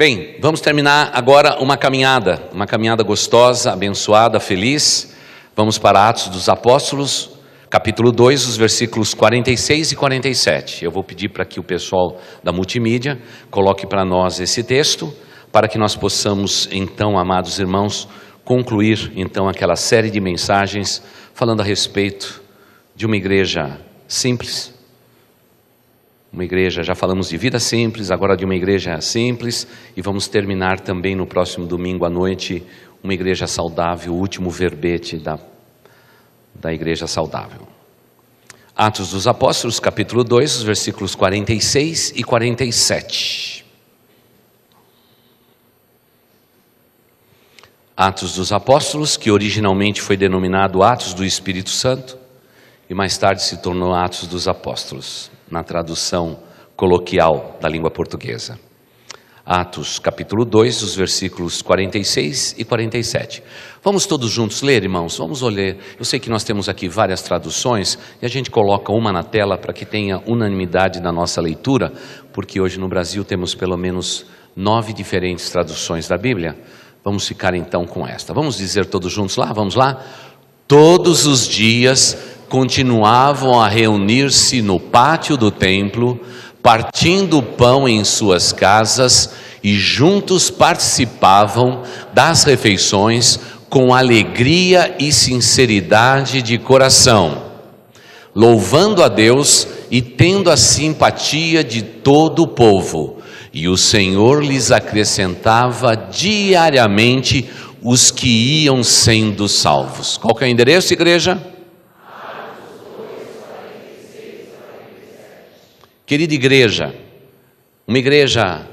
Bem, vamos terminar agora uma caminhada gostosa, abençoada, feliz. Vamos para Atos dos Apóstolos, capítulo 2, os versículos 46 e 47. Eu vou pedir para que o pessoal da multimídia coloque para nós esse texto, para que nós possamos, então, amados irmãos, concluir, então, aquela série de mensagens falando a respeito de uma igreja simples. Uma igreja, já falamos de vida simples, agora de uma igreja simples, e vamos terminar também no próximo domingo à noite, uma igreja saudável, o último verbete da igreja saudável. Atos dos Apóstolos, capítulo 2, os versículos 46 e 47. Atos dos Apóstolos, que originalmente foi denominado Atos do Espírito Santo, e mais tarde se tornou Atos dos Apóstolos, na tradução coloquial da língua portuguesa. Atos, capítulo 2, os versículos 46 e 47. Vamos todos juntos ler, irmãos? Vamos ler. Eu sei que nós temos aqui várias traduções, e a gente coloca uma na tela para que tenha unanimidade na nossa leitura, porque hoje no Brasil temos pelo menos 9 diferentes traduções da Bíblia. Vamos ficar então com esta. Vamos dizer todos juntos lá? Vamos lá? Todos os dias continuavam a reunir-se no pátio do templo, partindo o pão em suas casas, e juntos participavam das refeições com alegria e sinceridade de coração, louvando a Deus e tendo a simpatia de todo o povo. E o Senhor lhes acrescentava diariamente os que iam sendo salvos. Qual que é o endereço, igreja? Querida igreja, uma igreja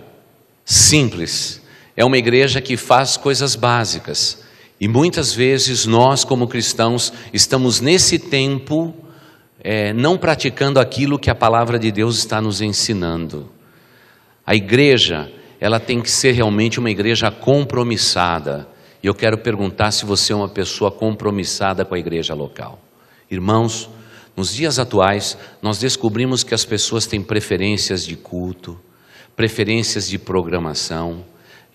simples, é uma igreja que faz coisas básicas. E muitas vezes nós, como cristãos, estamos nesse tempo não praticando aquilo que a palavra de Deus está nos ensinando. A igreja, ela tem que ser realmente uma igreja compromissada. E eu quero perguntar se você é uma pessoa compromissada com a igreja local. Irmãos, nos dias atuais, nós descobrimos que as pessoas têm preferências de culto, preferências de programação,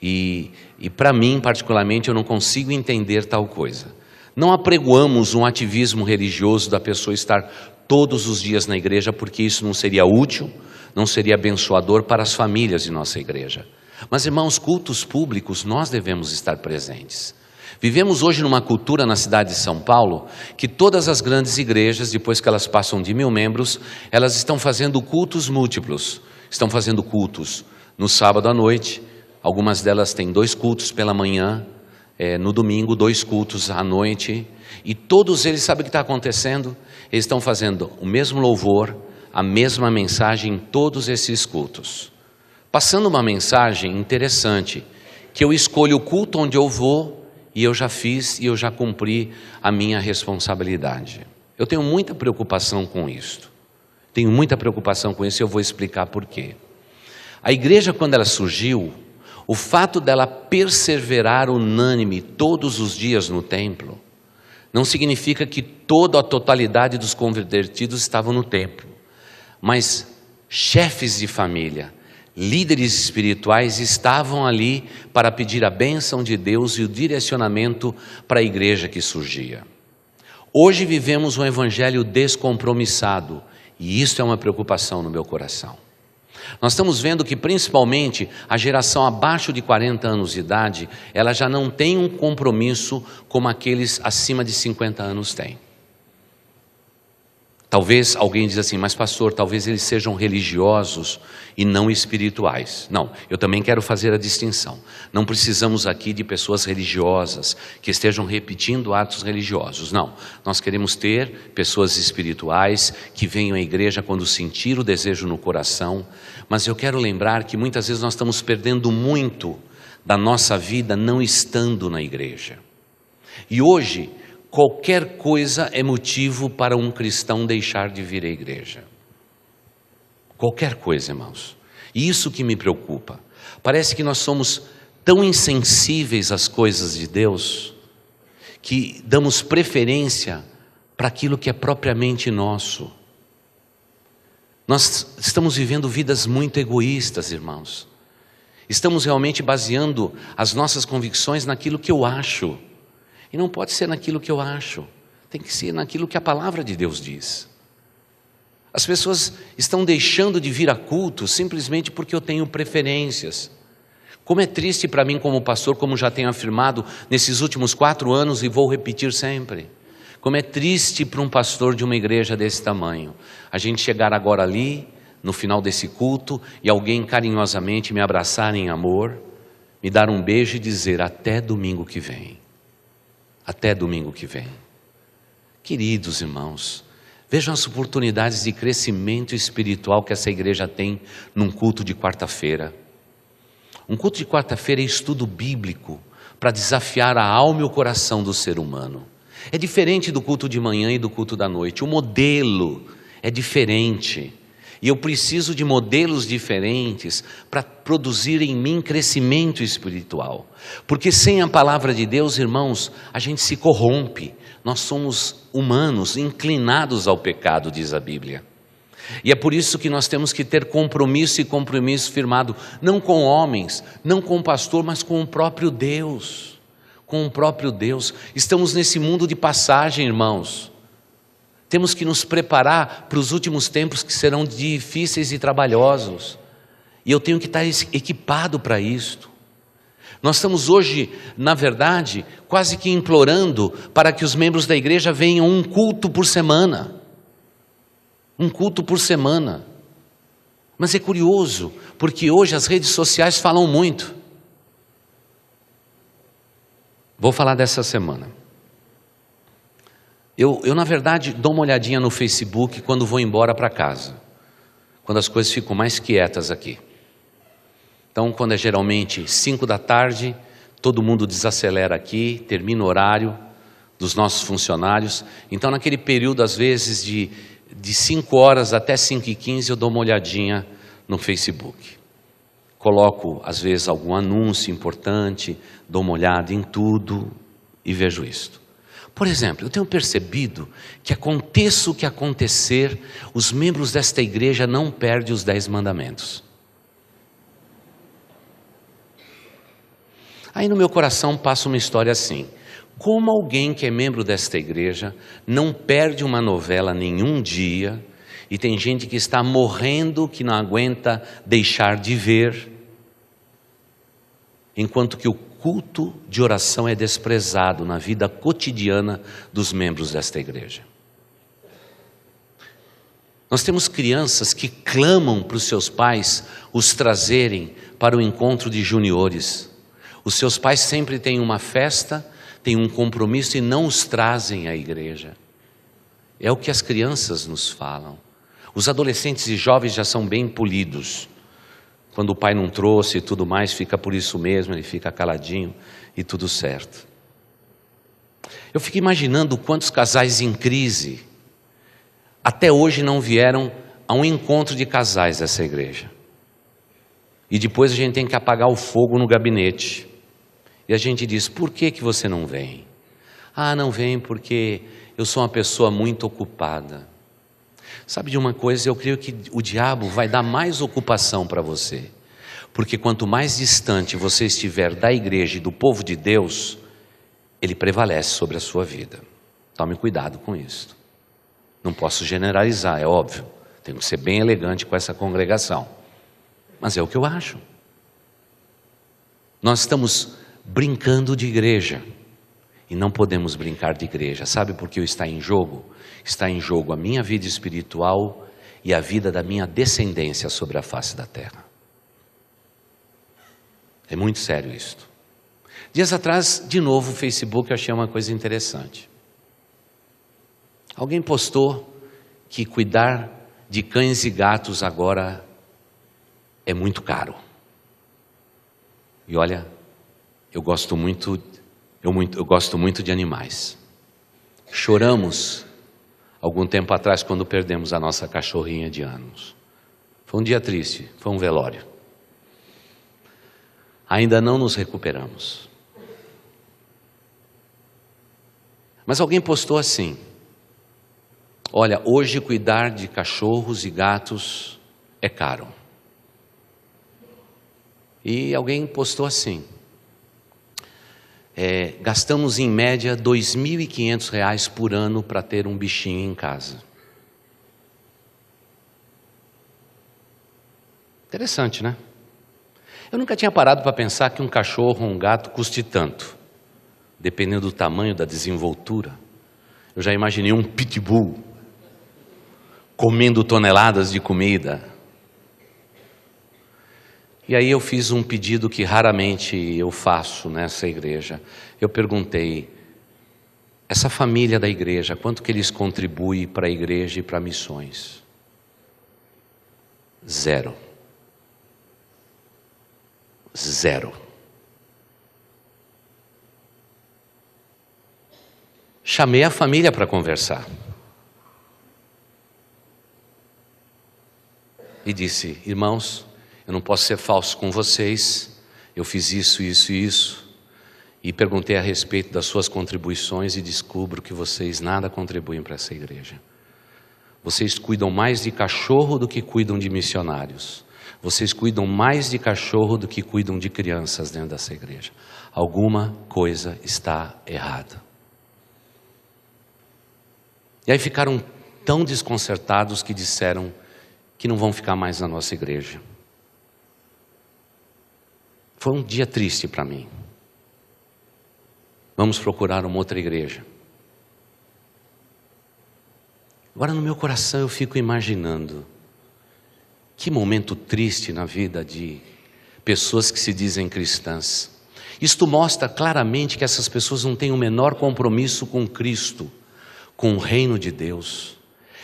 e para mim, particularmente, eu não consigo entender tal coisa. Não apregoamos um ativismo religioso da pessoa estar todos os dias na igreja, porque isso não seria útil, não seria abençoador para as famílias de nossa igreja. Mas, irmãos, cultos públicos, nós devemos estar presentes. Vivemos hoje numa cultura na cidade de São Paulo, que todas as grandes igrejas, depois que elas passam de 1000 membros, elas estão fazendo cultos múltiplos. Estão fazendo cultos no sábado à noite, algumas delas têm 2 cultos pela manhã, no domingo 2 cultos à noite, e todos eles, sabem o que está acontecendo? Eles estão fazendo o mesmo louvor, a mesma mensagem em todos esses cultos. Passando uma mensagem interessante, que eu escolho o culto onde eu vou, e eu já fiz e eu já cumpri a minha responsabilidade. Eu tenho muita preocupação com isso. Tenho muita preocupação com isso e eu vou explicar por quê. A igreja, quando ela surgiu, o fato dela perseverar unânime todos os dias no templo, não significa que toda a totalidade dos convertidos estavam no templo. Mas chefes de família, líderes espirituais estavam ali para pedir a bênção de Deus e o direcionamento para a igreja que surgia. Hoje vivemos um evangelho descompromissado e isso é uma preocupação no meu coração. Nós estamos vendo que principalmente a geração abaixo de 40 anos de idade, ela já não tem um compromisso como aqueles acima de 50 anos têm. Talvez alguém diz assim, mas pastor, talvez eles sejam religiosos e não espirituais. Não, eu também quero fazer a distinção. Não precisamos aqui de pessoas religiosas que estejam repetindo atos religiosos. Não, nós queremos ter pessoas espirituais que venham à igreja quando sentir o desejo no coração. Mas eu quero lembrar que muitas vezes nós estamos perdendo muito da nossa vida não estando na igreja. E hoje, qualquer coisa é motivo para um cristão deixar de vir à igreja. Qualquer coisa, irmãos. E isso que me preocupa. Parece que nós somos tão insensíveis às coisas de Deus, que damos preferência para aquilo que é propriamente nosso. Nós estamos vivendo vidas muito egoístas, irmãos. Estamos realmente baseando as nossas convicções naquilo que eu acho. E não pode ser naquilo que eu acho. Tem que ser naquilo que a palavra de Deus diz. As pessoas estão deixando de vir a culto simplesmente porque eu tenho preferências. Como é triste para mim como pastor, como já tenho afirmado nesses últimos 4 anos e vou repetir sempre. Como é triste para um pastor de uma igreja desse tamanho, a gente chegar agora ali, no final desse culto, e alguém carinhosamente me abraçar em amor, me dar um beijo e dizer até domingo que vem. Até domingo que vem. Queridos irmãos, vejam as oportunidades de crescimento espiritual que essa igreja tem num culto de quarta-feira. Um culto de quarta-feira é estudo bíblico para desafiar a alma e o coração do ser humano. É diferente do culto de manhã e do culto da noite. O modelo é diferente. E eu preciso de modelos diferentes para produzir em mim crescimento espiritual. Porque sem a palavra de Deus, irmãos, a gente se corrompe. Nós somos humanos, inclinados ao pecado, diz a Bíblia. E é por isso que nós temos que ter compromisso e compromisso firmado, não com homens, não com o pastor, mas com o próprio Deus. Com o próprio Deus. Estamos nesse mundo de passagem, irmãos. Temos que nos preparar para os últimos tempos que serão difíceis e trabalhosos. E eu tenho que estar equipado para isto. Nós estamos hoje, na verdade, quase que implorando para que os membros da igreja venham um culto por semana. Um culto por semana. Mas é curioso, porque hoje as redes sociais falam muito. Vou falar dessa semana. Eu, na verdade, dou uma olhadinha no Facebook quando vou embora para casa. Quando as coisas ficam mais quietas aqui. Então, quando é geralmente 5 da tarde, todo mundo desacelera aqui, termina o horário dos nossos funcionários. Então, naquele período, às vezes, de 5 horas até 5h15, eu dou uma olhadinha no Facebook. Coloco, às vezes, algum anúncio importante, dou uma olhada em tudo e vejo isto. Por exemplo, eu tenho percebido que aconteça o que acontecer, os membros desta igreja não perdem os 10 mandamentos. Aí no meu coração passa uma história assim: como alguém que é membro desta igreja não perde uma novela nenhum dia, e tem gente que está morrendo, que não aguenta deixar de ver, enquanto que o culto de oração é desprezado na vida cotidiana dos membros desta igreja. Nós temos crianças que clamam para os seus pais os trazerem para o encontro de juniores. Os seus pais sempre têm uma festa, têm um compromisso e não os trazem à igreja. É o que as crianças nos falam. Os adolescentes e jovens já são bem polidos. Quando o pai não trouxe e tudo mais, fica por isso mesmo, ele fica caladinho e tudo certo. Eu fico imaginando quantos casais em crise até hoje não vieram a um encontro de casais dessa igreja. E depois a gente tem que apagar o fogo no gabinete. E a gente diz: por que você não vem? Ah, não vem porque eu sou uma pessoa muito ocupada. Sabe de uma coisa, eu creio que o diabo vai dar mais ocupação para você, porque quanto mais distante você estiver da igreja e do povo de Deus, ele prevalece sobre a sua vida. Tome cuidado com isso. Não posso generalizar, é óbvio, tenho que ser bem elegante com essa congregação, mas é o que eu acho. Nós estamos brincando de igreja, e não podemos brincar de igreja. Sabe por que está em jogo? Está em jogo a minha vida espiritual e a vida da minha descendência sobre a face da terra. É muito sério isto. Dias atrás, de novo, o Facebook, eu achei uma coisa interessante. Alguém postou que cuidar de cães e gatos agora é muito caro. E olha, eu gosto muito de animais. Choramos algum tempo atrás quando perdemos a nossa cachorrinha de anos. Foi um dia triste, foi um velório. Ainda não nos recuperamos. Mas alguém postou assim: olha, hoje cuidar de cachorros e gatos é caro. E alguém postou assim: gastamos em média R$ 2.500 por ano para ter um bichinho em casa. Interessante, né? Eu nunca tinha parado para pensar que um cachorro ou um gato custe tanto, dependendo do tamanho, da desenvoltura. Eu já imaginei um pitbull comendo toneladas de comida. E aí eu fiz um pedido que raramente eu faço nessa igreja. Eu perguntei: essa família da igreja, quanto que eles contribuem para a igreja e para missões? 0. 0. Chamei a família para conversar. E disse: irmãos, eu não posso ser falso com vocês, eu fiz isso, isso e isso. E perguntei a respeito das suas contribuições e descubro que vocês nada contribuem para essa igreja. Vocês cuidam mais de cachorro do que cuidam de missionários. Vocês cuidam mais de cachorro do que cuidam de crianças dentro dessa igreja. Alguma coisa está errada. E aí ficaram tão desconcertados que disseram que não vão ficar mais na nossa igreja. Foi um dia triste para mim. Vamos procurar uma outra igreja. Agora no meu coração eu fico imaginando que momento triste na vida de pessoas que se dizem cristãs. Isto mostra claramente que essas pessoas não têm o menor compromisso com Cristo, com o reino de Deus.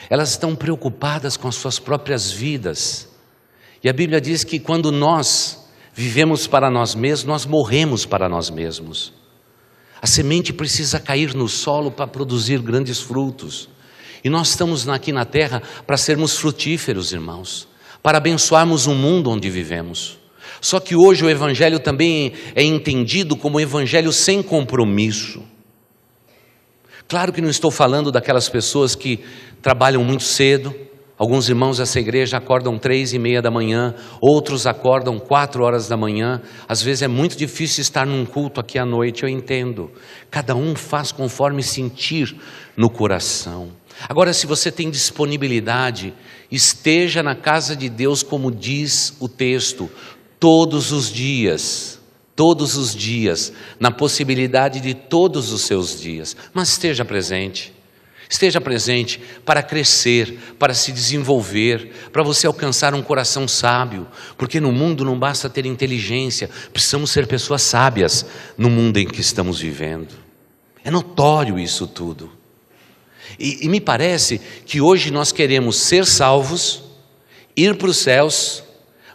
Elas estão preocupadas com as suas próprias vidas. E a Bíblia diz que quando nós vivemos para nós mesmos, nós morremos para nós mesmos. A semente precisa cair no solo para produzir grandes frutos. E nós estamos aqui na terra para sermos frutíferos, irmãos, para abençoarmos o mundo onde vivemos. Só que hoje o evangelho também é entendido como um evangelho sem compromisso. Claro que não estou falando daquelas pessoas que trabalham muito cedo. Alguns irmãos dessa igreja acordam 3:30 da manhã, outros acordam 4 horas da manhã. Às vezes é muito difícil estar num culto aqui à noite, eu entendo. Cada um faz conforme sentir no coração. Agora, se você tem disponibilidade, esteja na casa de Deus, como diz o texto, todos os dias, na possibilidade de todos os seus dias, mas esteja presente para crescer, para se desenvolver, para você alcançar um coração sábio, porque no mundo não basta ter inteligência, precisamos ser pessoas sábias no mundo em que estamos vivendo. É notório isso tudo. E me parece que hoje nós queremos ser salvos, ir para os céus,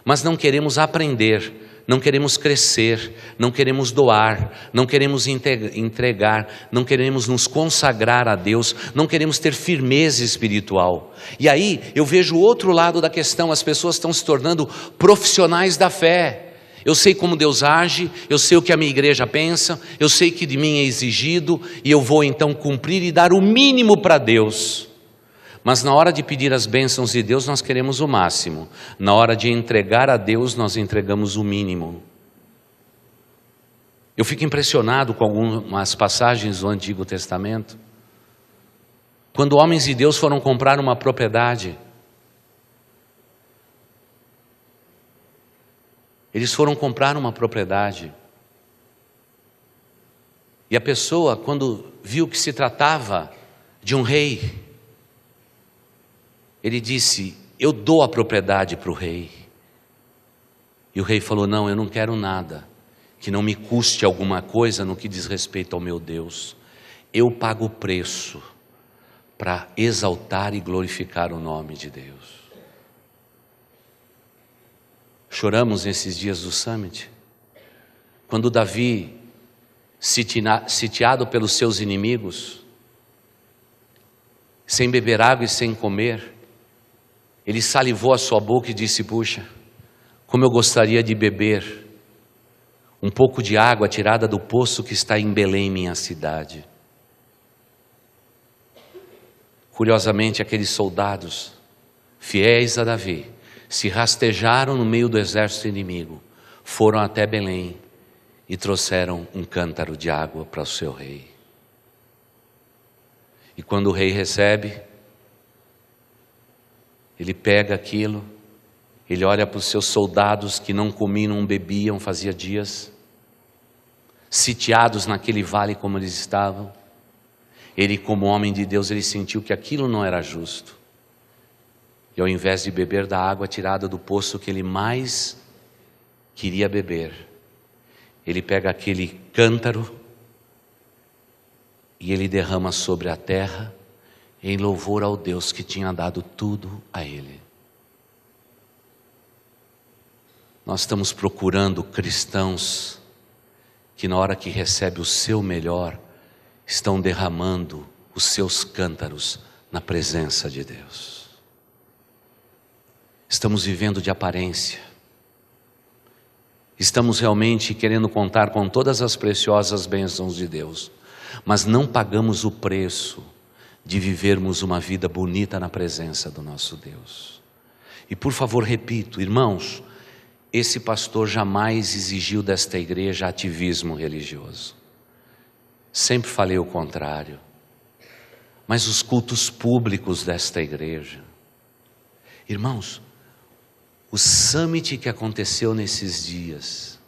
mas não queremos aprender, não queremos crescer, não queremos doar, não queremos entregar, não queremos nos consagrar a Deus, não queremos ter firmeza espiritual. E aí eu vejo o outro lado da questão: as pessoas estão se tornando profissionais da fé. Eu sei como Deus age, eu sei o que a minha igreja pensa, eu sei que de mim é exigido, e eu vou então cumprir e dar o mínimo para Deus. Mas na hora de pedir as bênçãos de Deus, nós queremos o máximo. Na hora de entregar a Deus, nós entregamos o mínimo. Eu fico impressionado com algumas passagens do Antigo Testamento. Quando homens de Deus foram comprar uma propriedade, eles foram comprar uma propriedade. E a pessoa, quando viu que se tratava de um rei, ele disse: eu dou a propriedade para o rei. E o rei falou: não, eu não quero nada que não me custe alguma coisa no que diz respeito ao meu Deus. Eu pago o preço para exaltar e glorificar o nome de Deus. Choramos nesses dias do Summit, quando Davi, sitiado pelos seus inimigos, sem beber água e sem comer, ele salivou a sua boca e disse: puxa, como eu gostaria de beber um pouco de água tirada do poço que está em Belém, minha cidade. Curiosamente, aqueles soldados fiéis a Davi se rastejaram no meio do exército inimigo, foram até Belém e trouxeram um cântaro de água para o seu rei. E quando o rei recebe, ele pega aquilo, ele olha para os seus soldados que não comiam, não bebiam, fazia dias, sitiados naquele vale como eles estavam. Ele, como homem de Deus, ele sentiu que aquilo não era justo. E ao invés de beber da água tirada do poço que ele mais queria beber, ele pega aquele cântaro e ele derrama sobre a terra em louvor ao Deus que tinha dado tudo a ele. Nós estamos procurando cristãos que na hora que recebe o seu melhor, estão derramando os seus cântaros na presença de Deus. Estamos vivendo de aparência. Estamos realmente querendo contar com todas as preciosas bênçãos de Deus, mas não pagamos o preço de vivermos uma vida bonita na presença do nosso Deus. E por favor, repito, irmãos, esse pastor jamais exigiu desta igreja ativismo religioso. Sempre falei o contrário. Mas os cultos públicos desta igreja, irmãos, o summit que aconteceu nesses dias,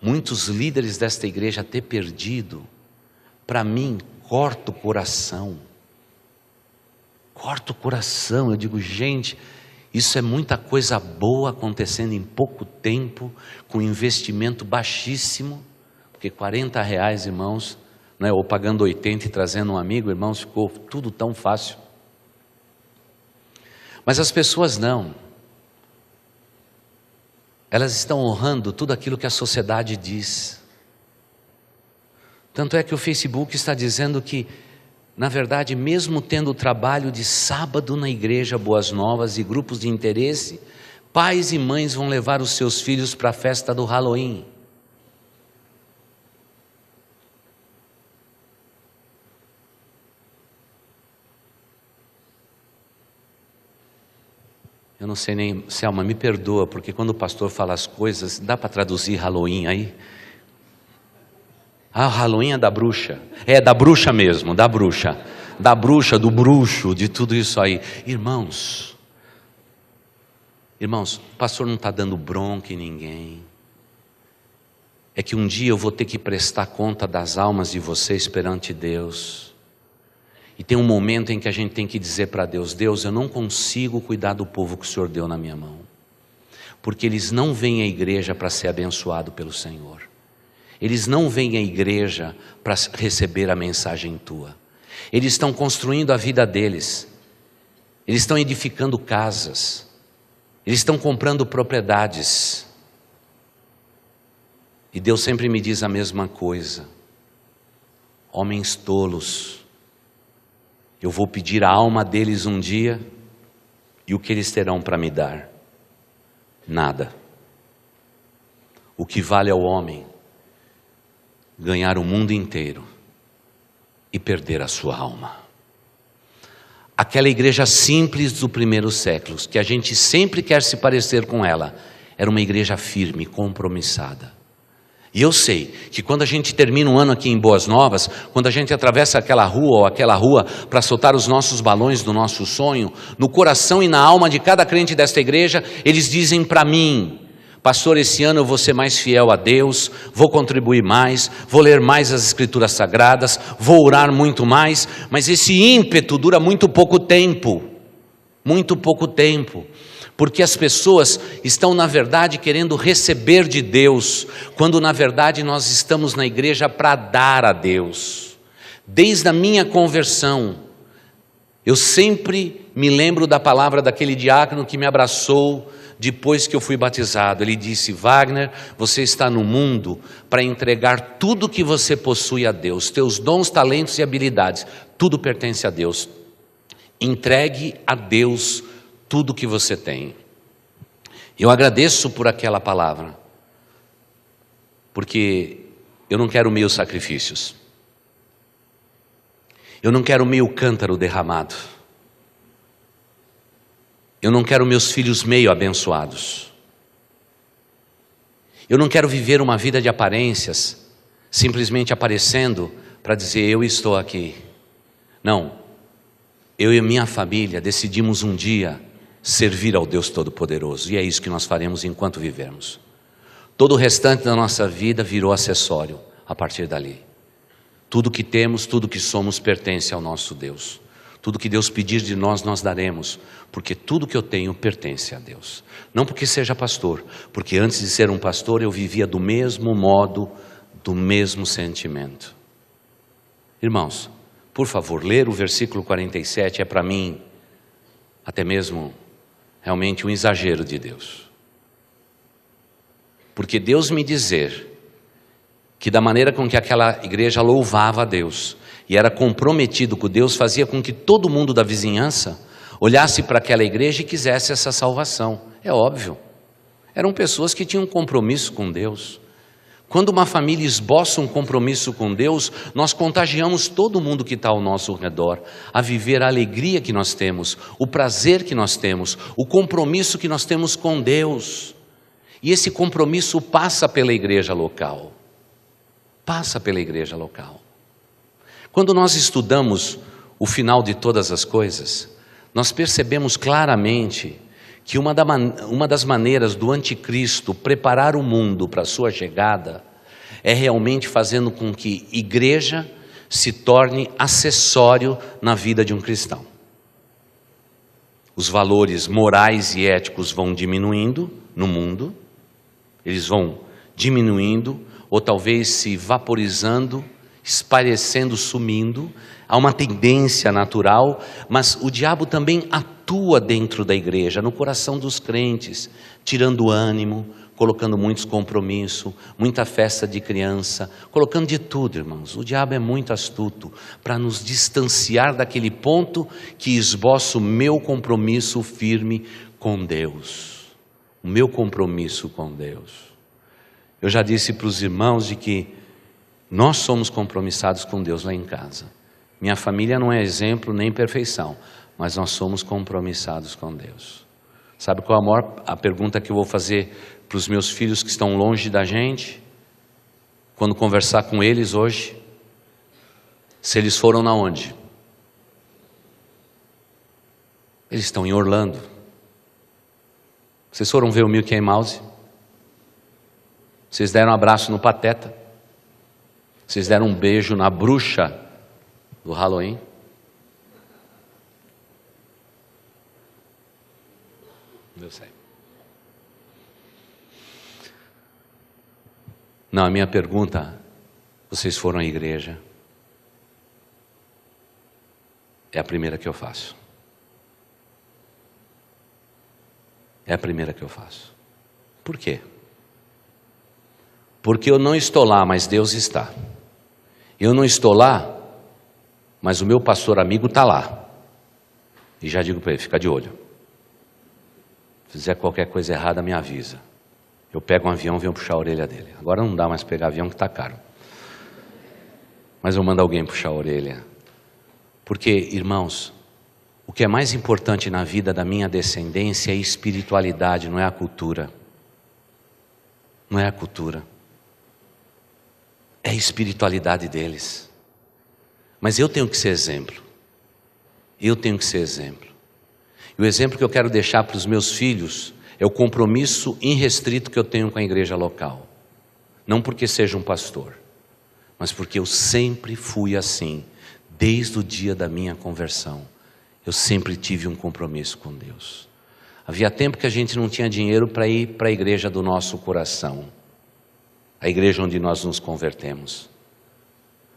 muitos líderes desta igreja até perdido, para mim, corta o coração. Corta o coração, eu digo, gente, isso é muita coisa boa acontecendo em pouco tempo, com investimento baixíssimo, porque R$40, irmãos, né, ou pagando 80 e trazendo um amigo, irmãos, ficou tudo tão fácil. Mas as pessoas não. Elas estão honrando tudo aquilo que a sociedade diz. Tanto é que o Facebook está dizendo que, na verdade, mesmo tendo o trabalho de sábado na igreja Boas Novas e grupos de interesse, pais e mães vão levar os seus filhos para a festa do Halloween. Eu não sei nem, Selma, me perdoa, porque quando o pastor fala as coisas, dá para traduzir Halloween aí? Ah, Halloween é da bruxa. É, da bruxa mesmo, da bruxa. Da bruxa, do bruxo, de tudo isso aí. Irmãos, o pastor não está dando bronca em ninguém. É que um dia eu vou ter que prestar conta das almas de vocês perante Deus. E tem um momento em que a gente tem que dizer para Deus, Deus, eu não consigo cuidar do povo que o Senhor deu na minha mão. Porque eles não vêm à igreja para ser abençoado pelo Senhor. Eles não vêm à igreja para receber a mensagem tua. Eles estão construindo a vida deles. Eles estão edificando casas. Eles estão comprando propriedades. E Deus sempre me diz a mesma coisa. Homens tolos. Eu vou pedir a alma deles um dia, e o que eles terão para me dar? Nada. O que vale ao homem ganhar o mundo inteiro e perder a sua alma. Aquela igreja simples dos primeiros séculos, que a gente sempre quer se parecer com ela, era uma igreja firme, compromissada. E eu sei que quando a gente termina um ano aqui em Boas Novas, quando a gente atravessa aquela rua para soltar os nossos balões do nosso sonho, no coração e na alma de cada crente desta igreja, eles dizem para mim, pastor, esse ano eu vou ser mais fiel a Deus, vou contribuir mais, vou ler mais as Escrituras Sagradas, vou orar muito mais, mas esse ímpeto dura muito pouco tempo, porque as pessoas estão, na verdade, querendo receber de Deus, quando, na verdade, nós estamos na igreja para dar a Deus. Desde a minha conversão, eu sempre me lembro da palavra daquele diácono que me abraçou depois que eu fui batizado. Ele disse, Wagner, você está no mundo para entregar tudo que você possui a Deus, teus dons, talentos e habilidades, tudo pertence a Deus. Entregue a Deus tudo que você tem. Eu agradeço por aquela palavra, porque eu não quero meus sacrifícios, eu não quero meio cântaro derramado, eu não quero meus filhos meio abençoados, Eu não quero viver uma vida de aparências, simplesmente aparecendo para dizer eu estou aqui. Não, eu e a minha família decidimos um dia servir ao Deus Todo-Poderoso, e é isso que nós faremos enquanto vivermos. Todo o restante da nossa vida virou acessório a partir dali. Tudo que temos, tudo que somos pertence ao nosso Deus. Tudo que Deus pedir de nós, nós daremos, porque tudo que eu tenho pertence a Deus. Não porque seja pastor, porque antes de ser um pastor eu vivia do mesmo modo, do mesmo sentimento. Irmãos, por favor, ler o versículo 47 é para mim até mesmo realmente um exagero de Deus. Porque Deus me dizer que da maneira com que aquela igreja louvava a Deus e era comprometido com Deus, fazia com que todo mundo da vizinhança olhasse para aquela igreja e quisesse essa salvação. É óbvio, eram pessoas que tinham um compromisso com Deus. Quando uma família esboça um compromisso com Deus, nós contagiamos todo mundo que está ao nosso redor a viver a alegria que nós temos, o prazer que nós temos, o compromisso que nós temos com Deus. E esse compromisso passa pela igreja local. Passa pela igreja local. Quando nós estudamos o final de todas as coisas, nós percebemos claramente que uma das maneiras do anticristo preparar o mundo para a sua chegada é realmente fazendo com que igreja se torne acessório na vida de um cristão. Os valores morais e éticos vão diminuindo no mundo, eles vão diminuindo, ou talvez se vaporizando, esparecendo, sumindo. Há uma tendência natural, mas o diabo também atua dentro da igreja, no coração dos crentes, tirando ânimo, colocando muitos compromissos, muita festa de criança, colocando de tudo, irmãos. O diabo é muito astuto para nos distanciar daquele ponto que esboça o meu compromisso firme com Deus. O meu compromisso com Deus. Eu já disse para os irmãos de que nós somos compromissados com Deus lá em casa. Minha família não é exemplo nem perfeição, mas nós somos compromissados com Deus. Sabe qual é a pergunta que eu vou fazer para os meus filhos que estão longe da gente? Quando conversar com eles hoje, se eles foram na onde? Eles estão em Orlando. Vocês foram ver o Mickey Mouse? Vocês deram um abraço no Pateta? Vocês deram um beijo na bruxa do Halloween? Eu sei. Não, a minha pergunta, vocês foram à igreja? É a primeira que eu faço. É a primeira que eu faço. Por quê? Porque eu não estou lá, mas Deus está. Eu não estou lá, mas o meu pastor amigo está lá. E já digo para ele, fica de olho. Se fizer qualquer coisa errada, me avisa. Eu pego um avião e venho puxar a orelha dele. Agora não dá mais pegar avião que está caro. Mas eu mando alguém puxar a orelha. Porque, irmãos, o que é mais importante na vida da minha descendência é a espiritualidade, não é a cultura. Não é a cultura. É a espiritualidade deles. Mas eu tenho que ser exemplo. Eu tenho que ser exemplo. E o exemplo que eu quero deixar para os meus filhos é o compromisso irrestrito que eu tenho com a igreja local. Não porque seja um pastor, mas porque eu sempre fui assim, desde o dia da minha conversão. Eu sempre tive um compromisso com Deus. Havia tempo que a gente não tinha dinheiro para ir para a igreja do nosso coração, a igreja onde nós nos convertemos.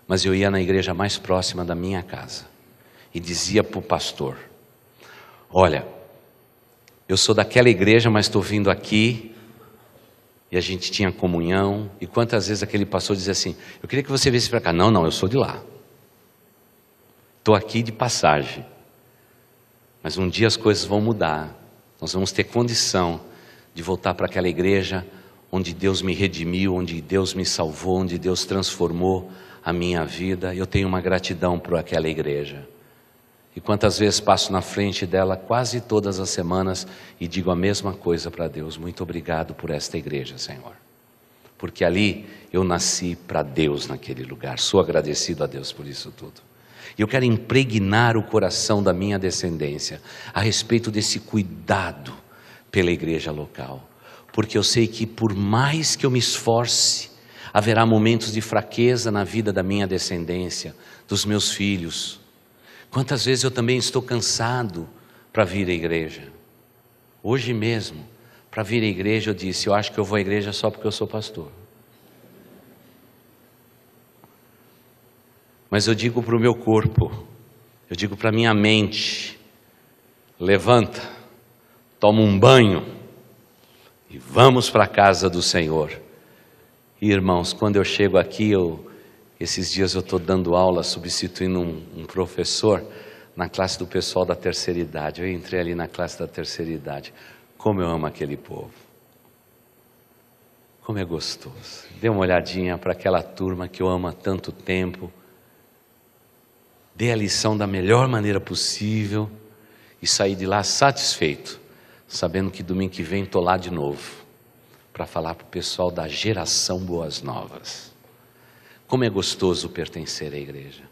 Mas eu ia na igreja mais próxima da minha casa e dizia para o pastor: olha, eu sou daquela igreja, mas estou vindo aqui. E a gente tinha comunhão. E quantas vezes aquele pastor dizia assim: eu queria que você viesse para cá. Não, eu sou de lá. Estou aqui de passagem. Mas um dia as coisas vão mudar. Nós vamos ter condição de voltar para aquela igreja onde Deus me redimiu, onde Deus me salvou, onde Deus transformou a minha vida. Eu tenho uma gratidão por aquela igreja. E quantas vezes passo na frente dela quase todas as semanas e digo a mesma coisa para Deus: muito obrigado por esta igreja, Senhor. porque ali eu nasci para Deus naquele lugar. Sou agradecido a Deus por isso tudo. E eu quero impregnar o coração da minha descendência a respeito desse cuidado pela igreja local, porque eu sei que por mais que eu me esforce, haverá momentos de fraqueza na vida da minha descendência, dos meus filhos. Quantas vezes eu também estou cansado para vir à igreja. Hoje mesmo, para vir à igreja, eu disse, eu acho que eu vou à igreja só porque eu sou pastor. Mas eu digo para o meu corpo, eu digo para a minha mente, levanta, toma um banho e vamos para a casa do Senhor. E irmãos, quando eu chego aqui, esses dias eu estou dando aula, substituindo um professor na classe do pessoal da terceira idade. Eu entrei ali na classe da terceira idade. Como eu amo aquele povo. Como é gostoso. Dê uma olhadinha para aquela turma que eu amo há tanto tempo. Dê a lição da melhor maneira possível e saí de lá satisfeito, sabendo que domingo que vem estou lá de novo, para falar para o pessoal da geração Boas Novas. Como é gostoso pertencer à igreja.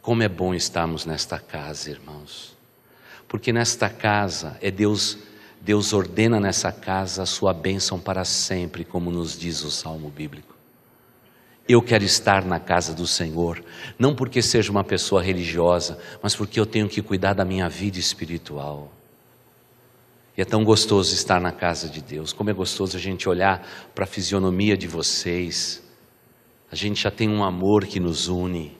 Como é bom estarmos nesta casa, irmãos. Porque nesta casa, Deus ordena nessa casa a sua bênção para sempre, como nos diz o Salmo bíblico. Eu quero estar na casa do Senhor, não porque seja uma pessoa religiosa, mas porque eu tenho que cuidar da minha vida espiritual. E é tão gostoso estar na casa de Deus, como é gostoso a gente olhar para a fisionomia de vocês. A gente já tem um amor que nos une.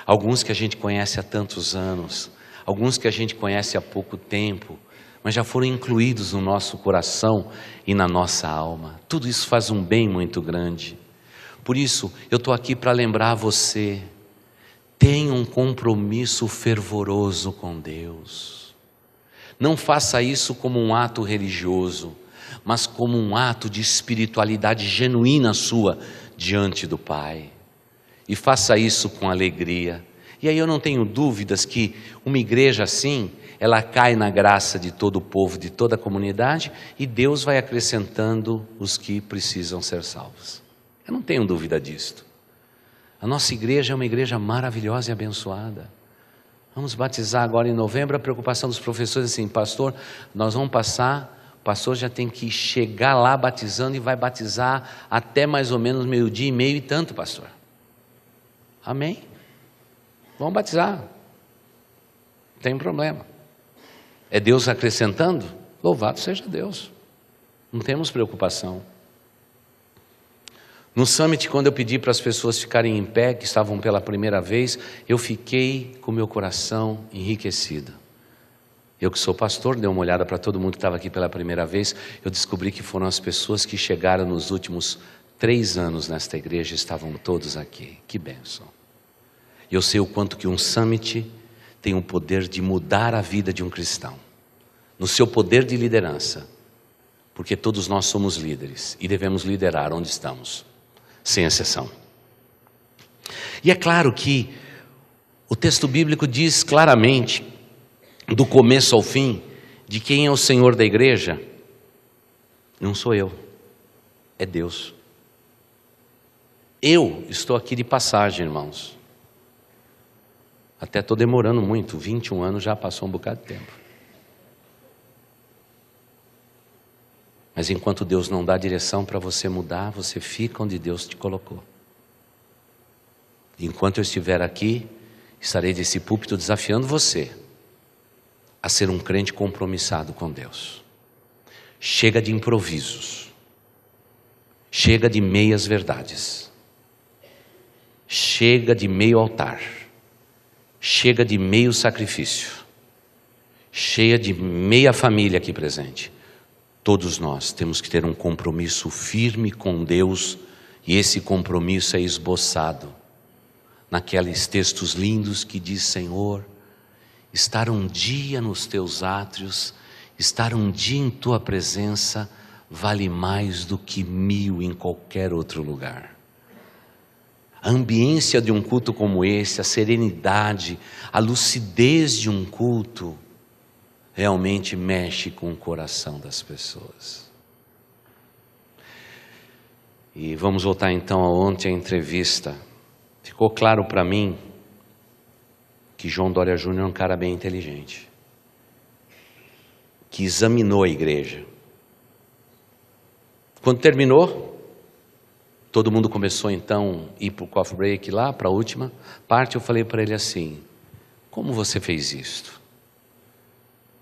Alguns que a gente conhece há tantos anos, alguns que a gente conhece há pouco tempo, mas já foram incluídos no nosso coração e na nossa alma. Tudo isso faz um bem muito grande. Por isso, eu estou aqui para lembrar você, tenha um compromisso fervoroso com Deus. Não faça isso como um ato religioso, mas como um ato de espiritualidade genuína sua diante do Pai. E faça isso com alegria. E aí eu não tenho dúvidas que uma igreja assim, ela cai na graça de todo o povo, de toda a comunidade, e Deus vai acrescentando os que precisam ser salvos. Eu não tenho dúvida disto. A nossa igreja é uma igreja maravilhosa e abençoada. Vamos batizar agora em novembro. A preocupação dos professores é assim, pastor, nós vamos passar, o pastor já tem que chegar lá batizando e vai batizar até mais ou menos 12:30 e tanto, pastor. Amém? Vamos batizar. Não tem problema. É Deus acrescentando? Louvado seja Deus. Não temos preocupação. No Summit, quando eu pedi para as pessoas ficarem em pé, que estavam pela primeira vez, eu fiquei com meu coração enriquecido. Eu que sou pastor, dei uma olhada para todo mundo que estava aqui pela primeira vez, eu descobri que foram as pessoas que chegaram nos últimos 3 anos nesta igreja, estavam todos aqui. Que bênção. Eu sei o quanto que um Summit tem o poder de mudar a vida de um cristão, no seu poder de liderança, porque todos nós somos líderes e devemos liderar onde estamos. Sem exceção. E é claro que o texto bíblico diz claramente, do começo ao fim, de quem é o Senhor da igreja. Não sou eu, é Deus. Eu estou aqui de passagem, irmãos. Até estou demorando muito, 21 anos já passou um bocado de tempo. Mas enquanto Deus não dá direção para você mudar, você fica onde Deus te colocou. Enquanto eu estiver aqui, estarei desse púlpito desafiando você a ser um crente compromissado com Deus. Chega de improvisos. Chega de meias verdades. Chega de meio altar. Chega de meio sacrifício. Chega de meia família aqui presente. Todos nós temos que ter um compromisso firme com Deus, e esse compromisso é esboçado naqueles textos lindos que diz, Senhor, estar um dia nos teus átrios, estar um dia em tua presença, vale mais do que 1000 em qualquer outro lugar. A ambiência de um culto como esse, a serenidade, a lucidez de um culto, realmente mexe com o coração das pessoas. E vamos voltar então a ontem a entrevista. Ficou claro para mim que João Dória Júnior é um cara bem inteligente, que examinou a igreja. Quando terminou, todo mundo começou então a ir para o coffee break lá, para a última parte. Eu falei para ele assim: como você fez isto?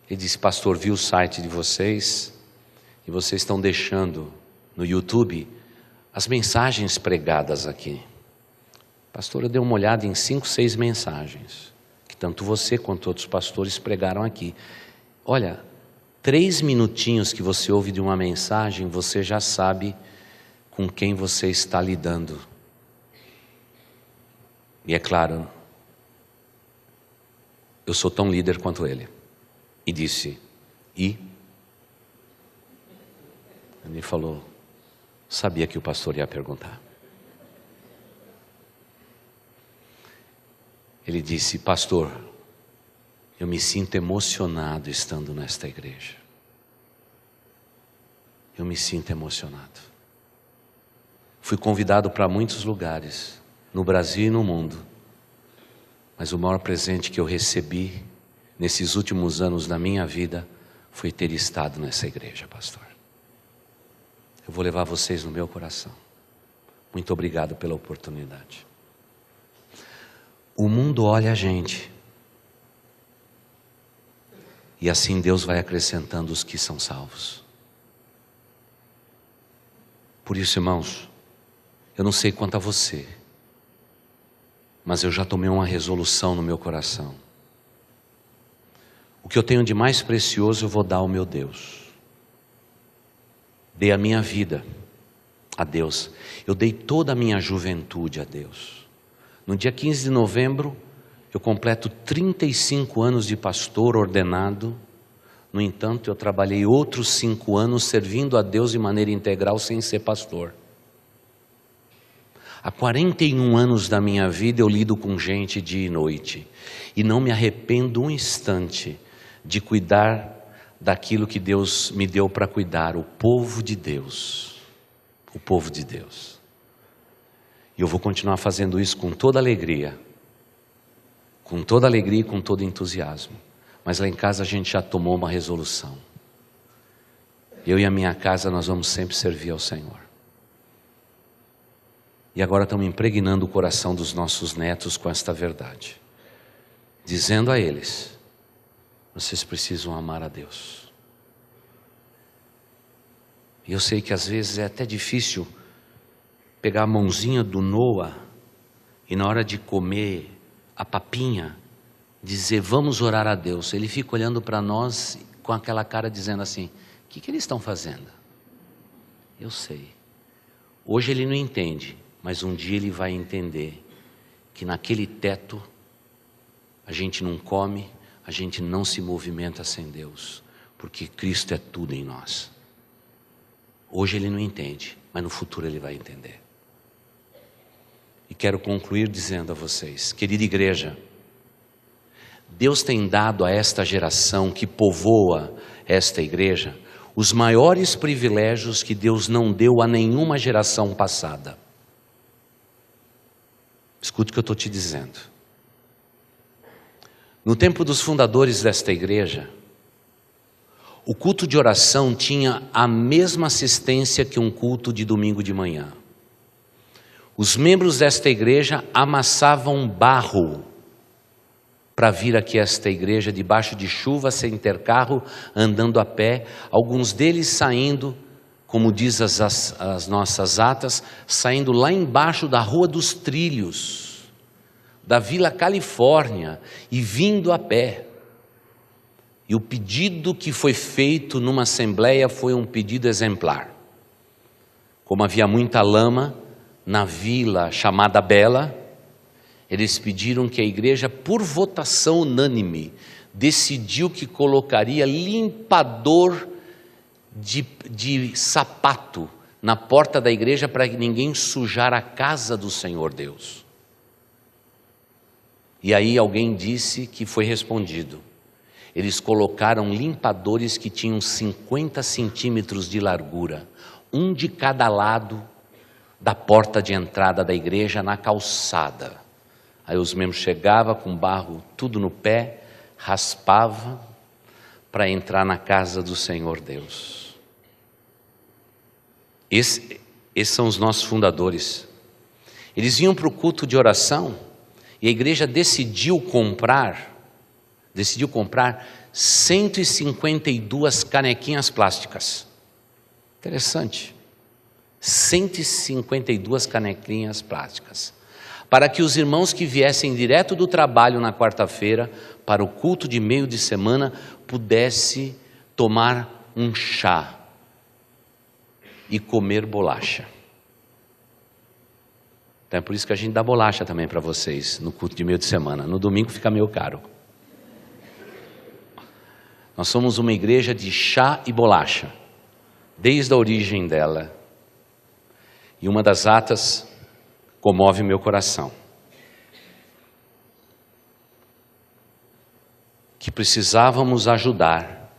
Ele disse: pastor, vi o site de vocês e vocês estão deixando no YouTube as mensagens pregadas aqui. Pastor, eu dei uma olhada em 5, 6 mensagens, que tanto você quanto outros pastores pregaram aqui. Olha, 3 minutinhos que você ouve de uma mensagem, você já sabe com quem você está lidando. E é claro, eu sou tão líder quanto ele. E disse: e? Ele falou: sabia que o pastor ia perguntar. Ele disse: pastor, eu me sinto emocionado estando nesta igreja. Eu me sinto emocionado. Fui convidado para muitos lugares, no Brasil e no mundo. Mas o maior presente que eu recebi nesses últimos anos da minha vida foi ter estado nessa igreja, pastor. Eu vou levar vocês no meu coração. Muito obrigado pela oportunidade. O mundo olha a gente. E assim Deus vai acrescentando os que são salvos. Por isso, irmãos, eu não sei quanto a você, mas eu já tomei uma resolução no meu coração. O que eu tenho de mais precioso eu vou dar ao meu Deus. Dei a minha vida a Deus. Eu dei toda a minha juventude a Deus. No dia 15 de novembro, eu completo 35 anos de pastor ordenado. No entanto, eu trabalhei outros 5 anos servindo a Deus de maneira integral sem ser pastor. Há 41 anos da minha vida eu lido com gente dia e noite. E não me arrependo um instante de cuidar daquilo que Deus me deu para cuidar, o povo de Deus. O povo de Deus. E eu vou continuar fazendo isso com toda alegria. Com toda alegria e com todo entusiasmo. Mas lá em casa a gente já tomou uma resolução. Eu e a minha casa nós vamos sempre servir ao Senhor. E agora estamos impregnando o coração dos nossos netos com esta verdade. Dizendo a eles: vocês precisam amar a Deus. E eu sei que às vezes é até difícil pegar a mãozinha do Noah e na hora de comer a papinha, dizer: vamos orar a Deus. Ele fica olhando para nós com aquela cara dizendo assim: o que eles estão fazendo? Eu sei. Hoje ele não entende, mas um dia ele vai entender que naquele teto a gente não come, a gente não se movimenta sem Deus, porque Cristo é tudo em nós. Hoje ele não entende, mas no futuro ele vai entender. E quero concluir dizendo a vocês, querida igreja, Deus tem dado a esta geração que povoa esta igreja os maiores privilégios que Deus não deu a nenhuma geração passada. Escute o que eu estou te dizendo. No tempo dos fundadores desta igreja, o culto de oração tinha a mesma assistência que um culto de domingo de manhã. Os membros desta igreja amassavam barro para vir aqui a esta igreja debaixo de chuva, sem ter carro, andando a pé, alguns deles saindo, como diz as nossas atas, saindo lá embaixo da Rua dos Trilhos, da Vila Califórnia, e vindo a pé. E o pedido que foi feito numa assembleia foi um pedido exemplar. Como havia muita lama na vila chamada Bela, eles pediram que a igreja, por votação unânime, decidiu que colocaria limpador de sapato na porta da igreja para que ninguém sujar a casa do Senhor Deus. E aí alguém disse que foi respondido. Eles colocaram limpadores que tinham 50 centímetros de largura, um de cada lado, da porta de entrada da igreja na calçada. Aí os membros chegavam com barro tudo no pé, raspava para entrar na casa do Senhor Deus. Esses são os nossos fundadores. Eles iam para o culto de oração e a igreja decidiu comprar 152 canequinhas plásticas. Interessante. 152 canequinhas plásticas. Para que os irmãos que viessem direto do trabalho na quarta-feira para o culto de meio de semana pudessem tomar um chá e comer bolacha. Então é por isso que a gente dá bolacha também para vocês no culto de meio de semana. No domingo fica meio caro. Nós somos uma igreja de chá e bolacha, desde a origem dela. E uma das atas comove meu coração. Que precisávamos ajudar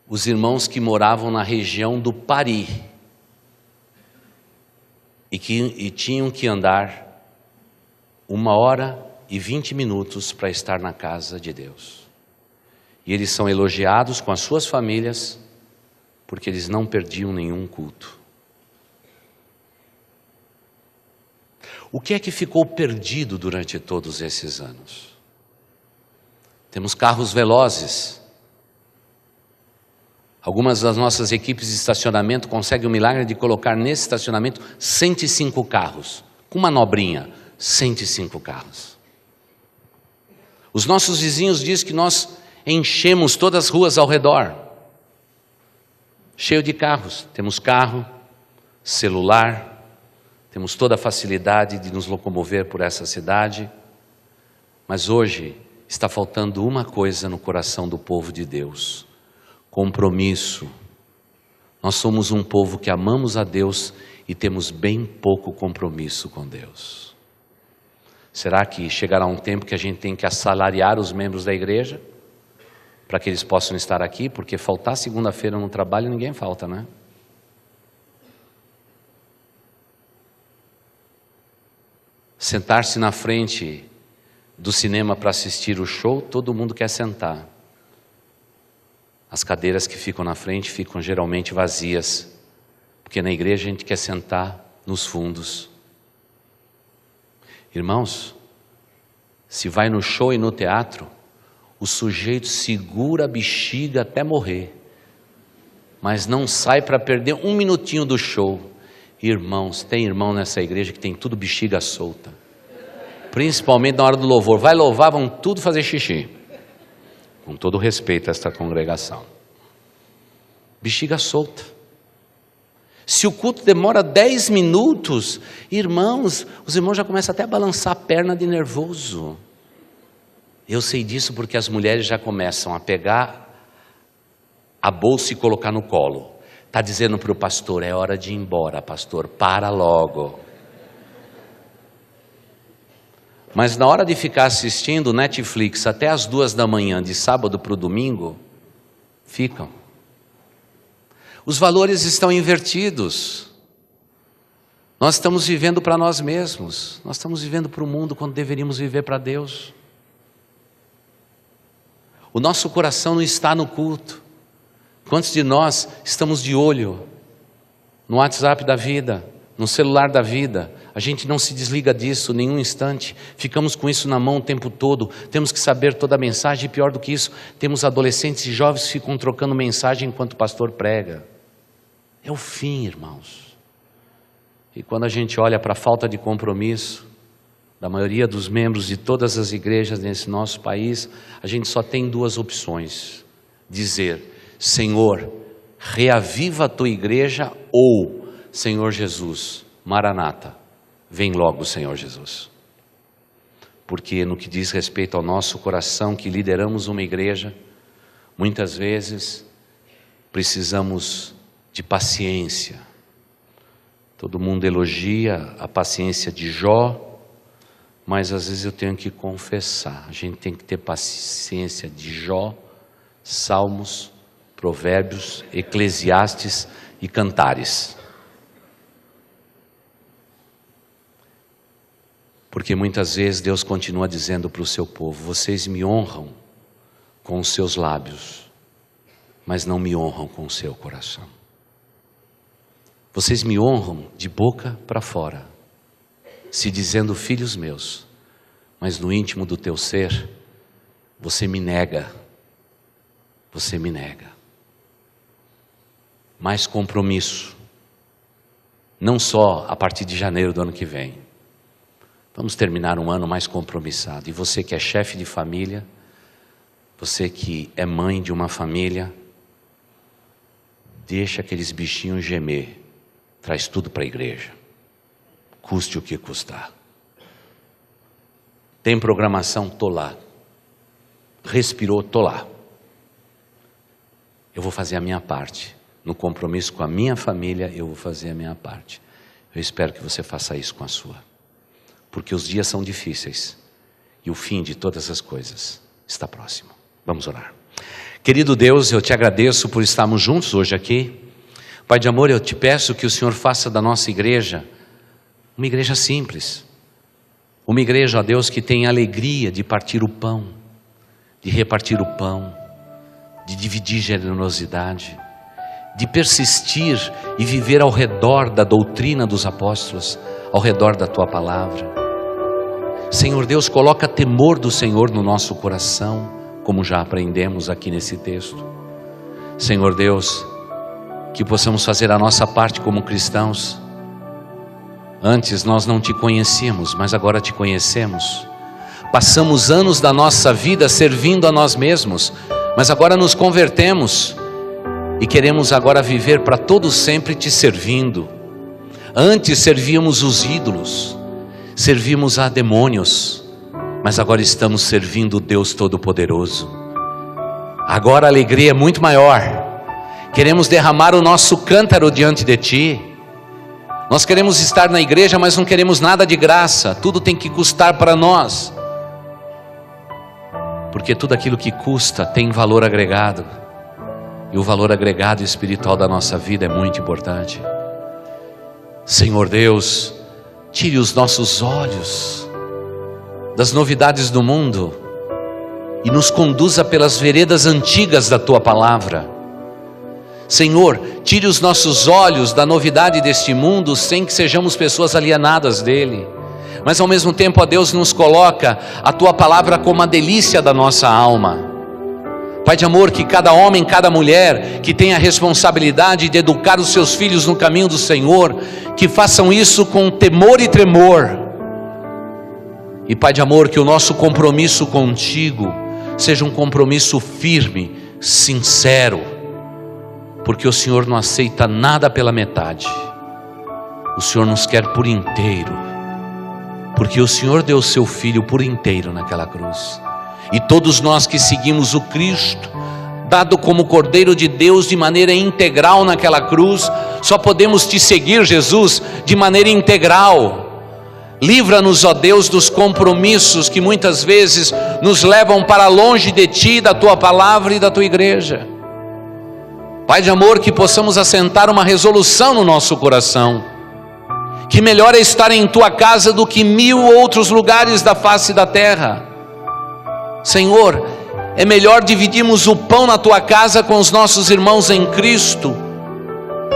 os irmãos que moravam na região do Pari e tinham que andar 1h20 para estar na casa de Deus. E eles são elogiados com as suas famílias porque eles não perdiam nenhum culto. O que é que ficou perdido durante todos esses anos? Temos carros velozes. Algumas das nossas equipes de estacionamento conseguem o milagre de colocar nesse estacionamento 105 carros. Com manobrinha, 105 carros. Os nossos vizinhos dizem que nós enchemos todas as ruas ao redor. Cheio de carros. Temos carro, celular, temos toda a facilidade de nos locomover por essa cidade. Mas hoje está faltando uma coisa no coração do povo de Deus: compromisso. Nós somos um povo que amamos a Deus e temos bem pouco compromisso com Deus. Será que chegará um tempo que a gente tem que assalariar os membros da igreja para que eles possam estar aqui? Porque faltar segunda-feira no trabalho ninguém falta, né? Sentar-se na frente do cinema para assistir o show, todo mundo quer sentar. As cadeiras que ficam na frente ficam geralmente vazias, porque na igreja a gente quer sentar nos fundos. Irmãos, se vai no show e no teatro, o sujeito segura a bexiga até morrer, mas não sai para perder um minutinho do show. Irmãos, tem irmão nessa igreja que tem tudo bexiga solta, principalmente na hora do louvor. Vai louvar, vão tudo fazer xixi. Com todo respeito a esta congregação. Bexiga solta. Se o culto demora 10 minutos, irmãos, os irmãos já começam até a balançar a perna de nervoso. Eu sei disso porque as mulheres já começam a pegar a bolsa e colocar no colo. Está dizendo para o pastor: é hora de ir embora, pastor, para logo. Mas na hora de ficar assistindo Netflix até as 2 da manhã, de sábado para o domingo, ficam. Os valores estão invertidos. Nós estamos vivendo para nós mesmos. Nós estamos vivendo para o mundo quando deveríamos viver para Deus. O nosso coração não está no culto. Quantos de nós estamos de olho no WhatsApp da vida, no celular da vida? A gente não se desliga disso nenhum instante, ficamos com isso na mão o tempo todo, temos que saber toda a mensagem, e pior do que isso, temos adolescentes e jovens que ficam trocando mensagem enquanto o pastor prega. É o fim, irmãos. E quando a gente olha para a falta de compromisso da maioria dos membros de todas as igrejas nesse nosso país, a gente só tem 2 opções: dizer: Senhor, reaviva a tua igreja, ou Senhor Jesus, Maranata, vem logo, Senhor Jesus. Porque no que diz respeito ao nosso coração, que lideramos uma igreja, muitas vezes precisamos de paciência. Todo mundo elogia a paciência de Jó, mas às vezes eu tenho que confessar, a gente tem que ter paciência de Jó, Salmos, Provérbios, Eclesiastes e Cantares. Porque muitas vezes Deus continua dizendo para o seu povo: vocês me honram com os seus lábios, mas não me honram com o seu coração. Vocês me honram de boca para fora, se dizendo filhos meus, mas no íntimo do teu ser, você me nega. Você me nega. Mais compromisso. Não só a partir de janeiro do ano que vem. Vamos terminar um ano mais compromissado. E você que é chefe de família, você que é mãe de uma família, deixa aqueles bichinhos gemer. Traz tudo para a igreja. Custe o que custar. Tem programação? Tô lá. Respirou? Tô lá. Eu vou fazer a minha parte. No compromisso com a minha família, eu vou fazer a minha parte. Eu espero que você faça isso com a sua. Porque os dias são difíceis. E o fim de todas as coisas está próximo. Vamos orar. Querido Deus, eu te agradeço por estarmos juntos hoje aqui. Pai de amor, eu te peço que o Senhor faça da nossa igreja uma igreja simples. Uma igreja, ó Deus, que tem alegria de partir o pão, de repartir o pão, de dividir generosidade, de persistir e viver ao redor da doutrina dos apóstolos, ao redor da tua palavra. Senhor Deus, coloca temor do Senhor no nosso coração, como já aprendemos aqui nesse texto. Senhor Deus, que possamos fazer a nossa parte como cristãos. Antes nós não te conhecíamos, mas agora te conhecemos. Passamos anos da nossa vida servindo a nós mesmos, mas agora nos convertemos e queremos agora viver para todos sempre te servindo. Antes servíamos os ídolos, servíamos a demônios, mas agora estamos servindo o Deus Todo-Poderoso. Agora a alegria é muito maior. Queremos derramar o nosso cântaro diante de ti. Nós queremos estar na igreja, mas não queremos nada de graça. Tudo tem que custar para nós. Porque tudo aquilo que custa tem valor agregado. E o valor agregado espiritual da nossa vida é muito importante. Senhor Deus, tire os nossos olhos das novidades do mundo e nos conduza pelas veredas antigas da tua palavra. Senhor, tire os nossos olhos da novidade deste mundo sem que sejamos pessoas alienadas dele. Mas ao mesmo tempo, ó Deus, nos coloca a tua palavra como a delícia da nossa alma. Pai de amor, que cada homem, cada mulher que tenha a responsabilidade de educar os seus filhos no caminho do Senhor, que façam isso com temor e tremor. E Pai de amor, que o nosso compromisso contigo seja um compromisso firme, sincero, porque o Senhor não aceita nada pela metade. O Senhor nos quer por inteiro, porque o Senhor deu o seu Filho por inteiro naquela cruz. E todos nós que seguimos o Cristo, dado como Cordeiro de Deus de maneira integral naquela cruz, só podemos te seguir, Jesus, de maneira integral. Livra-nos, ó Deus, dos compromissos que muitas vezes nos levam para longe de ti, da tua palavra e da tua igreja. Pai de amor, que possamos assentar uma resolução no nosso coração, que melhor é estar em tua casa do que 1000 outros lugares da face da terra. Senhor, é melhor dividirmos o pão na tua casa com os nossos irmãos em Cristo,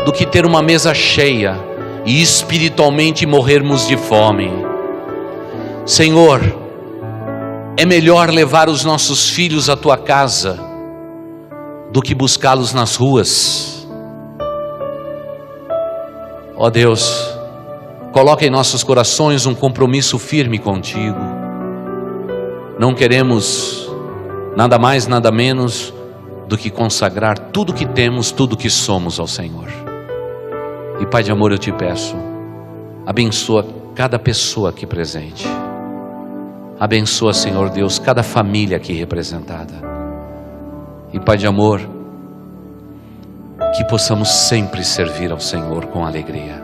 do que ter uma mesa cheia e espiritualmente morrermos de fome. Senhor, é melhor levar os nossos filhos à tua casa do que buscá-los nas ruas. Ó Deus, coloca em nossos corações um compromisso firme contigo. Não queremos nada mais, nada menos do que consagrar tudo que temos, tudo que somos ao Senhor. E Pai de amor, eu te peço, abençoa cada pessoa aqui presente. Abençoa, Senhor Deus, cada família aqui representada. E Pai de amor, que possamos sempre servir ao Senhor com alegria.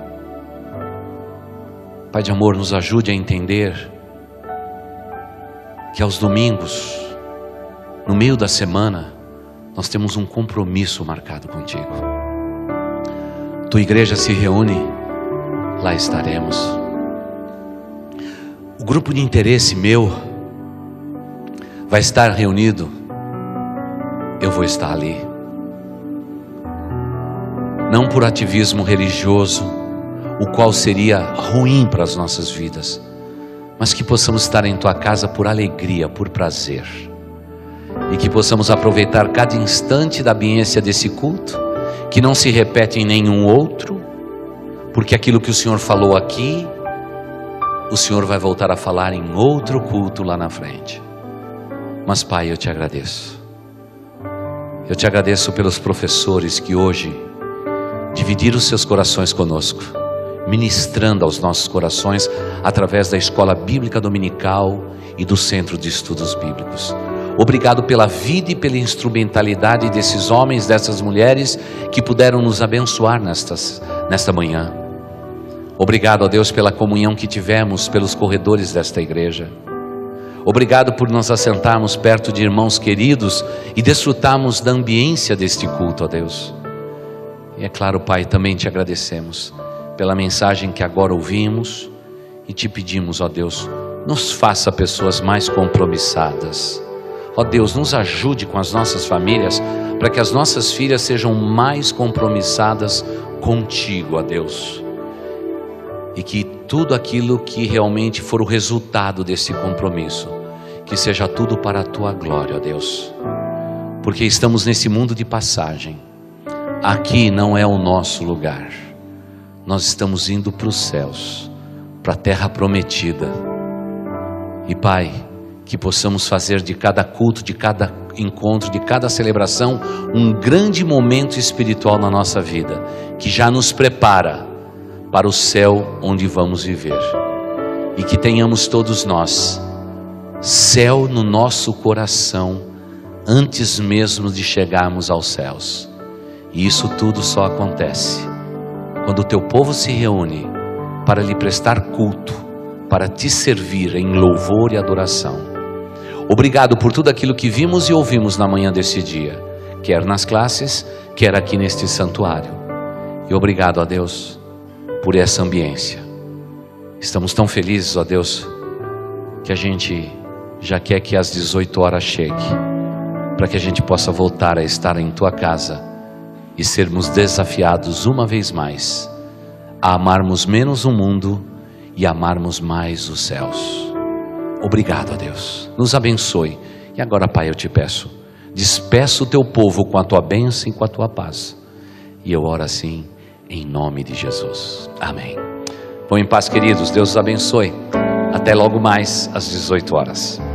Pai de amor, nos ajude a entender que aos domingos, no meio da semana, nós temos um compromisso marcado contigo. Tua igreja se reúne, lá estaremos. o grupo de interesse meu vai estar reunido, eu vou estar ali. Não por ativismo religioso, o qual seria ruim para as nossas vidas, mas que possamos estar em tua casa por alegria, por prazer, e que possamos aproveitar cada instante da ambiência desse culto, que não se repete em nenhum outro, porque aquilo que o Senhor falou aqui, o Senhor vai voltar a falar em outro culto lá na frente. Mas Pai, eu te agradeço. Eu te agradeço pelos professores que hoje dividiram os seus corações conosco, ministrando aos nossos corações através da escola bíblica dominical e do centro de estudos bíblicos. Obrigado pela vida e pela instrumentalidade desses homens, dessas mulheres que puderam nos abençoar nesta manhã. Obrigado, ó Deus, pela comunhão que tivemos pelos corredores desta igreja. Obrigado por nos assentarmos perto de irmãos queridos e desfrutarmos da ambiência deste culto, ó Deus. E é claro, Pai, também te agradecemos pela mensagem que agora ouvimos e te pedimos, ó Deus, nos faça pessoas mais compromissadas. Ó Deus, nos ajude com as nossas famílias, para que as nossas filhas sejam mais compromissadas contigo, ó Deus. E que tudo aquilo que realmente for o resultado desse compromisso, que seja tudo para a tua glória, ó Deus. Porque estamos nesse mundo de passagem. Aqui não é o nosso lugar. Nós estamos indo para os céus, para a terra prometida. E Pai, que possamos fazer de cada culto, de cada encontro, de cada celebração, um grande momento espiritual na nossa vida, que já nos prepara para o céu onde vamos viver. E que tenhamos todos nós céu no nosso coração antes mesmo de chegarmos aos céus. E isso tudo só acontece quando o teu povo se reúne para lhe prestar culto, para te servir em louvor e adoração. Obrigado por tudo aquilo que vimos e ouvimos na manhã desse dia, quer nas classes, quer aqui neste santuário. E obrigado, ó Deus, por essa ambiência. Estamos tão felizes, ó Deus, que a gente já quer que às 18 horas chegue, para que a gente possa voltar a estar em tua casa e sermos desafiados uma vez mais a amarmos menos o mundo e amarmos mais os céus. Obrigado, ó Deus, nos abençoe. E agora, Pai, eu te peço, despeça o teu povo com a tua bênção e com a tua paz. E eu oro assim, em nome de Jesus. Amém. Vão em paz, queridos. Deus os abençoe. Até logo mais às 18 horas.